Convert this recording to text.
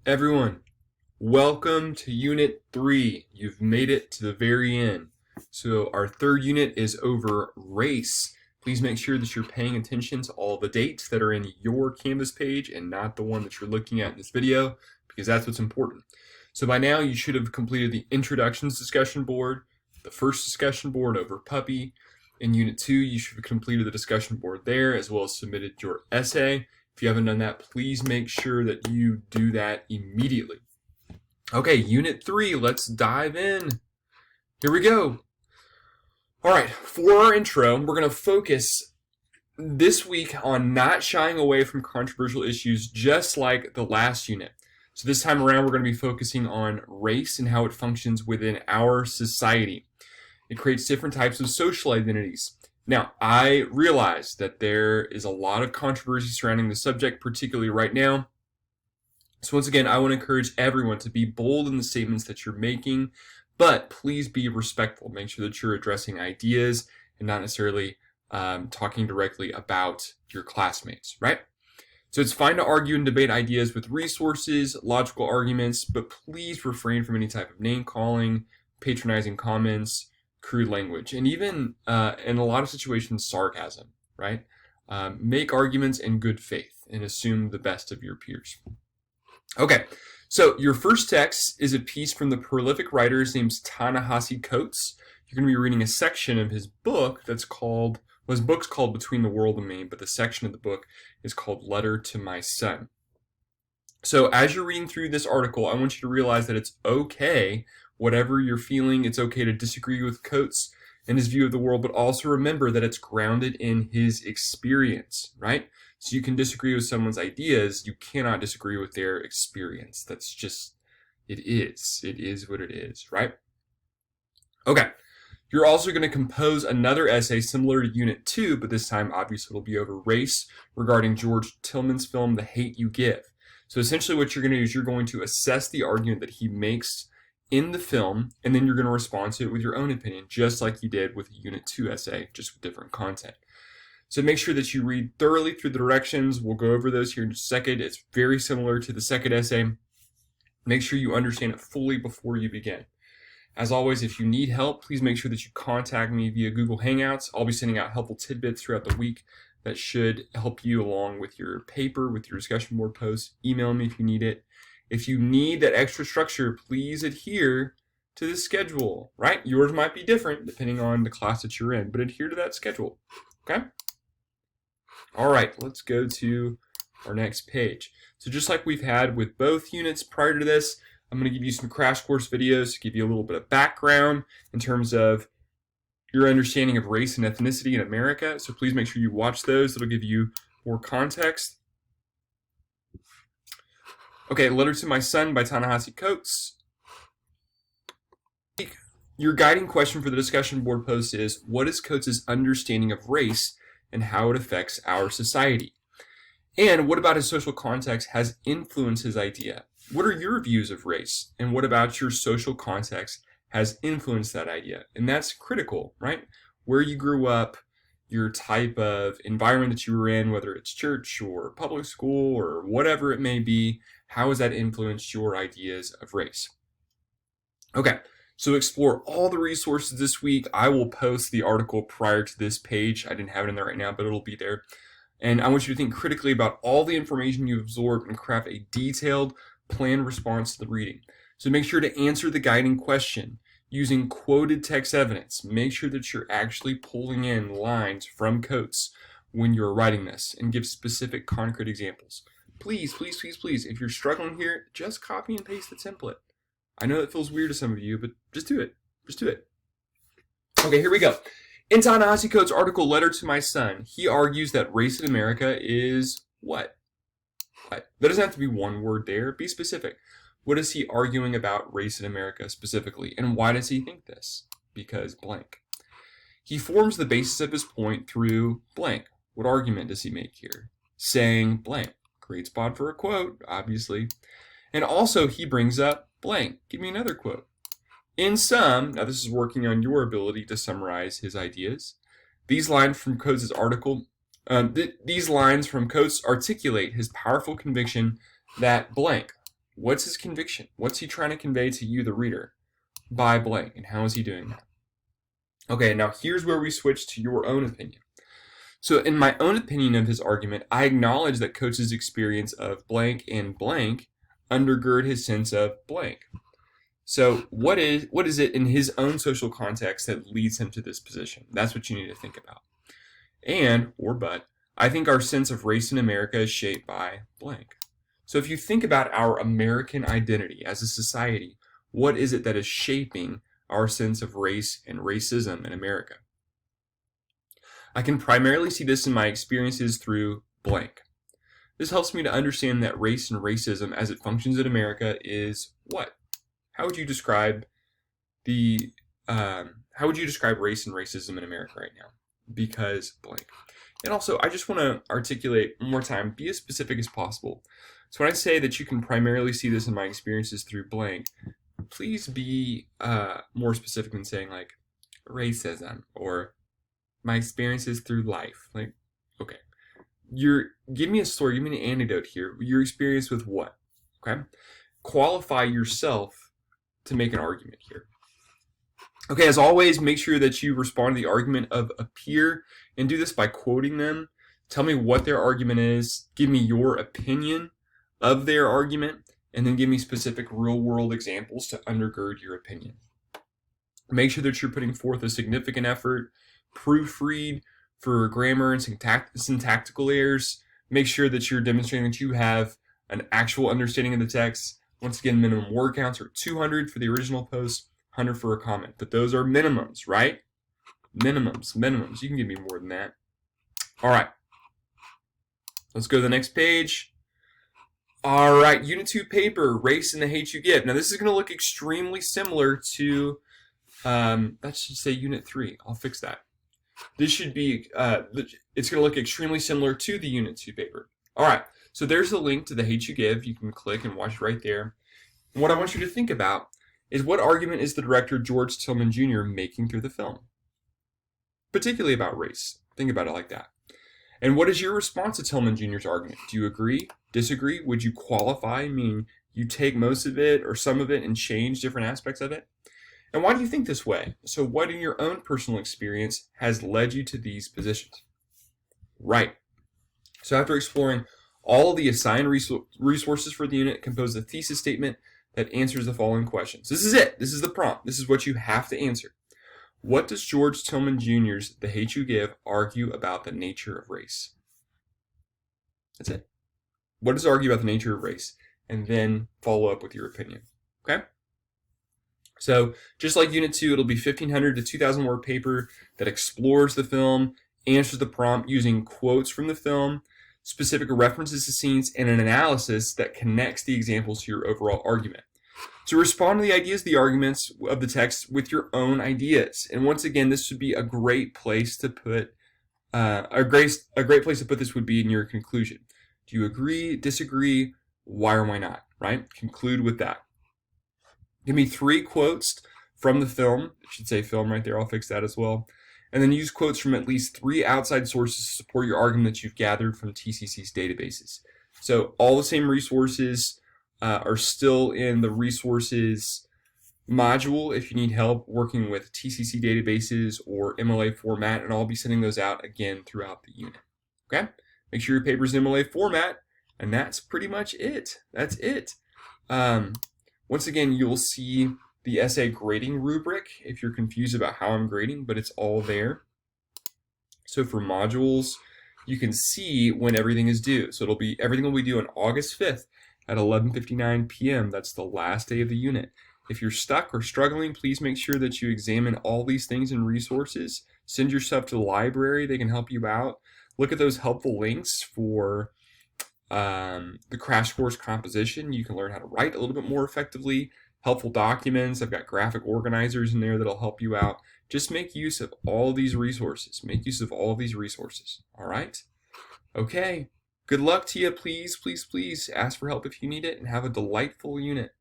Everyone, welcome to Unit 3. You've made it to the very end. So our third unit is over race. Please make sure that you're paying attention to all the dates that are in your Canvas page and not the one that you're looking at in this video, because that's what's important. So by now you should have completed the introductions discussion board, the first discussion board over puppy. In Unit 2, you should have completed the discussion board there, as well as submitted your essay. If you haven't done that, please make sure that you do that immediately. Okay, Unit 3, let's dive in. Here we go. All right, for our intro, we're going to focus this week on not shying away from controversial issues just like the last unit. So this time around, we're going to be focusing on race and how it functions within our society. It creates different types of social identities. Now, I realize that there is a lot of controversy surrounding the subject, particularly right now. So once again, I want to encourage everyone to be bold in the statements that you're making, but please be respectful. Make sure that you're addressing ideas and not necessarily talking directly about your classmates, right? So it's fine to argue and debate ideas with resources, logical arguments, but please refrain from any type of name calling, patronizing comments, crude language, and even in a lot of situations, sarcasm, right? Make arguments in good faith and assume the best of your peers. Okay, so your first text is a piece from the prolific writer named Ta-Nehisi Coates. You're going to be reading a section of his book that's called, well, his book's called Between the World and Me, but the section of the book is called Letter to My Son. So as you're reading through this article, I want you to realize that it's okay, whatever you're feeling, it's okay to disagree with Coates and his view of the world, but also remember that it's grounded in his experience, right? So you can disagree with someone's ideas, you cannot disagree with their experience. That's just, it is. It is what it is, right? Okay. You're also going to compose another essay similar to Unit 2, but this time obviously it'll be over race, regarding George Tillman's film, The Hate U Give. So essentially what you're going to do is you're going to assess the argument that he makes in the film, and then you're going to respond to it with your own opinion, just like you did with a Unit 2 essay, just with different content. So make sure that you read thoroughly through the directions. We'll go over those here in just a second. It's very similar to the second essay. Make sure you understand it fully before you begin. As always, if you need help, please make sure that you contact me via Google Hangouts. I'll be sending out helpful tidbits throughout the week that should help you along with your paper, with your discussion board posts. Email me if you need it. If you need that extra structure, please adhere to the schedule, right? Yours might be different depending on the class that you're in, but adhere to that schedule, okay? All right, let's go to our next page. So just like we've had with both units prior to this, I'm going to give you some crash course videos to give you a little bit of background in terms of your understanding of race and ethnicity in America. So please make sure you watch those. That'll give you more context. Okay, Letter to My Son by Ta-Nehisi Coates. Your guiding question for the discussion board post is, what is Coates' understanding of race and how it affects our society? And what about his social context has influenced his idea? What are your views of race? And what about your social context has influenced that idea? And that's critical, right? Where you grew up, your type of environment that you were in, whether it's church or public school or whatever it may be, how has that influenced your ideas of race? Okay, so explore all the resources this week. I will post the article prior to this page. I didn't have it in there right now, but it'll be there. And I want you to think critically about all the information you've absorbed and craft a detailed, planned response to the reading. So make sure to answer the guiding question using quoted text evidence. Make sure that you're actually pulling in lines from Coates when you're writing this and give specific concrete examples. Please, please, please, please, if you're struggling here, just copy and paste the template. I know it feels weird to some of you, but just do it. Just do it. Okay, here we go. In Ta-Nehisi Coates' article, Letter to My Son, he argues that race in America is what? What? There doesn't have to be one word there. Be specific. What is he arguing about race in America specifically? And why does he think this? Because blank. He forms the basis of his point through blank. What argument does he make here? Saying blank. Great spot for a quote, obviously. And also he brings up blank. Give me another quote. In sum, now this is working on your ability to summarize his ideas. These lines from Coates' article, these lines from Coates articulate his powerful conviction that blank. What's his conviction? What's he trying to convey to you, the reader, by blank, and how is he doing that? Okay, now here's where we switch to your own opinion. So in my own opinion of his argument, I acknowledge that Coates' experience of blank and blank undergird his sense of blank. So what is it in his own social context that leads him to this position? That's what you need to think about. But, I think our sense of race in America is shaped by blank. So if you think about our American identity as a society, what is it that is shaping our sense of race and racism in America? I can primarily see this in my experiences through blank. This helps me to understand that race and racism as it functions in America is what? How would you describe race and racism in America right now? Because blank. And also, I just want to articulate one more time, be as specific as possible. So when I say that you can primarily see this in my experiences through blank, please be more specific than saying like racism or my experiences through life. Like, okay, give me a story, give me an anecdote here. Your experience with what? Okay, qualify yourself to make an argument here. Okay, as always, make sure that you respond to the argument of a peer, and do this by quoting them. Tell me what their argument is, give me your opinion of their argument, and then give me specific real-world examples to undergird your opinion. Make sure that you're putting forth a significant effort, proofread for grammar and syntactical errors. Make sure that you're demonstrating that you have an actual understanding of the text. Once again, minimum word counts are 200 for the original post, 100 for a comment. But those are minimums, right? Minimums. You can give me more than that. All right. Let's go to the next page. All right, Unit 2 paper, Race and the Hate You Give. Now, this is going to look extremely similar to, that should say Unit 3. I'll fix that. This should be, it's going to look extremely similar to the Unit 2 paper. All right, so there's the link to the Hate You Give. You can click and watch right there. And what I want you to think about is what argument is the director George Tillman Jr. making through the film? Particularly about race. Think about it like that. And what is your response to Tillman Jr.'s argument? Do you agree? Disagree? Would you qualify? Meaning you take most of it or some of it and change different aspects of it? And why do you think this way? So what in your own personal experience has led you to these positions? Right. So after exploring all of the assigned resources for the unit, compose a thesis statement that answers the following questions. This is it. This is the prompt. This is what you have to answer. What does George Tillman Jr.'s The Hate You Give argue about the nature of race? That's it. What does it argue about the nature of race? And then follow up with your opinion. Okay? So just like Unit 2, it'll be 1,500 to 2,000 word paper that explores the film, answers the prompt using quotes from the film, specific references to scenes, and an analysis that connects the examples to your overall argument. So respond to the ideas, the arguments of the text with your own ideas. And once again, this would be a great place to put, a great place to put this would be in your conclusion. Do you agree, disagree, why or why not, right? Conclude with that. Give me 3 quotes from the film. It should say film right there. I'll fix that as well. And then use quotes from at least 3 outside sources to support your argument that you've gathered from TCC's databases. So all the same resources are still in the resources module if you need help working with TCC databases or MLA format, and I'll be sending those out again throughout the unit. Okay? Make sure your paper's in MLA format, and that's pretty much it. That's it. Once again, you'll see the essay grading rubric if you're confused about how I'm grading, but it's all there. So for modules, you can see when everything is due. So everything will be due on August 5th at 11:59 p.m. That's the last day of the unit. If you're stuck or struggling, please make sure that you examine all these things and resources. Send your stuff to the library. They can help you out. Look at those helpful links for the crash course composition. You can learn how to write a little bit more effectively. Helpful documents. I've got graphic organizers in there that'll help you out. Just make use of all these resources. Make use of all of these resources. All right? Okay. Good luck to you. Please, please, please ask for help if you need it, and have a delightful unit.